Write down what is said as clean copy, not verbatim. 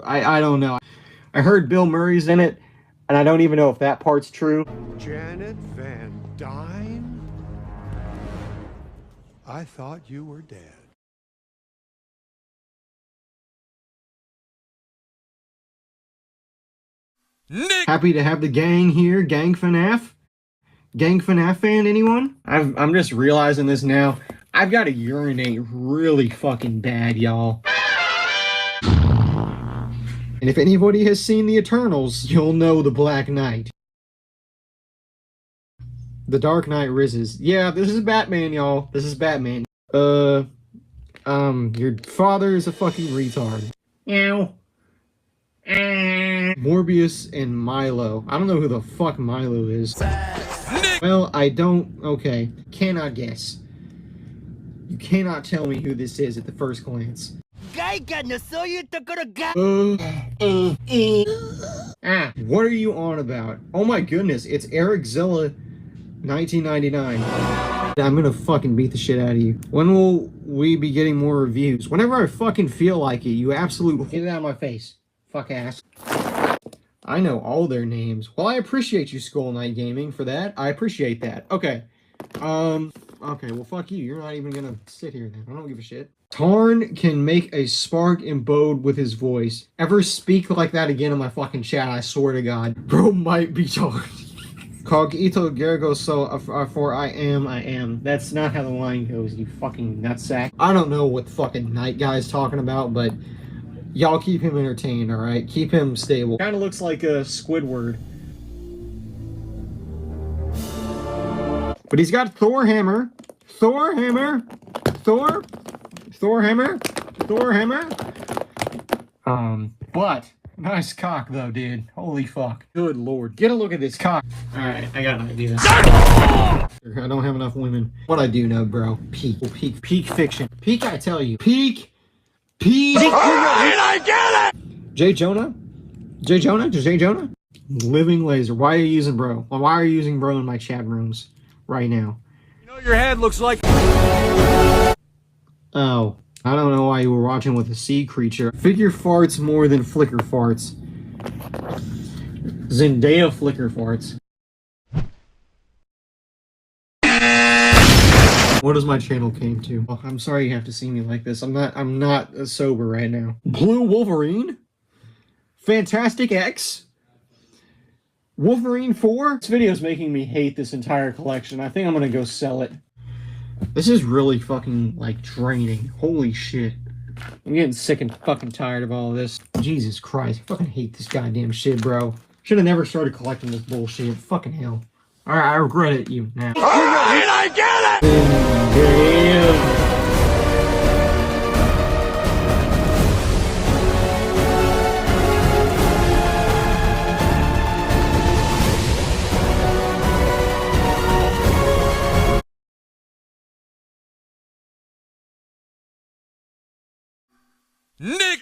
I don't know. I heard Bill Murray's in it, and I don't even know if that part's true. Janet Van Dyne? I thought you were dead. Nick! Happy to have the gang here, Gang FNAF. Gang FNAF fan, anyone? I'm just realizing this now. I've got to urinate really fucking bad, y'all. And if anybody has seen the Eternals, you'll know the Black Knight. The Dark Knight Rises. Yeah, this is Batman, y'all. This is Batman. Your father is a fucking retard. Ew. Morbius and Milo. I don't know who the fuck Milo is. Well, I don't... Okay. Cannot guess. You cannot tell me who this is at the first glance. What are you on about? Oh my goodness, it's Eric Zilla 1999. I'm gonna fucking beat the shit out of you. When will we be getting more reviews? Whenever I fucking feel like it, you absolute... Get it out of my face. Fuck ass. I know all their names. Well, I appreciate you, Skull Knight Gaming, for that. I appreciate that. Okay. Okay, well, fuck you. You're not even gonna sit here then. I don't give a shit. Tarn can make a spark imbode with his voice. Ever speak like that again in my fucking chat, I swear to God. Bro might be Tarn. Cogito Gergo so for I am. That's not how the line goes, you fucking nutsack. I don't know what the fucking Night Guy's talking about, but y'all keep him entertained, alright? Keep him stable. Kinda looks like a Squidward. But he's got Thor hammer. Thor hammer. Thor hammer. Thor hammer. But nice cock though, dude. Holy fuck. Good lord. Get a look at this cock. Alright, I got an idea. I don't have enough women. What I do know, bro. Peak fiction. Peak, I tell you. Peak. I get it! Jay Jonah? Jay Jonah? Living laser. Why are you using bro? Why are you using bro in my chat rooms right now? You know your head looks like... Oh. I don't know why you were watching with a sea creature. Figure farts more than flicker farts. Zendaya flicker farts. What does my channel came to? Oh, I'm sorry you have to see me like this. I'm not sober right now. Blue Wolverine? Fantastic X? Wolverine 4? This video is making me hate this entire collection. I think I'm gonna go sell it. This is really fucking, like, draining. Holy shit. I'm getting sick and fucking tired of all of this. Jesus Christ. I fucking hate this goddamn shit, bro. Should have never started collecting this bullshit. Fucking hell. Alright, I regret it you now. Alright, I get it! Damn. Nick!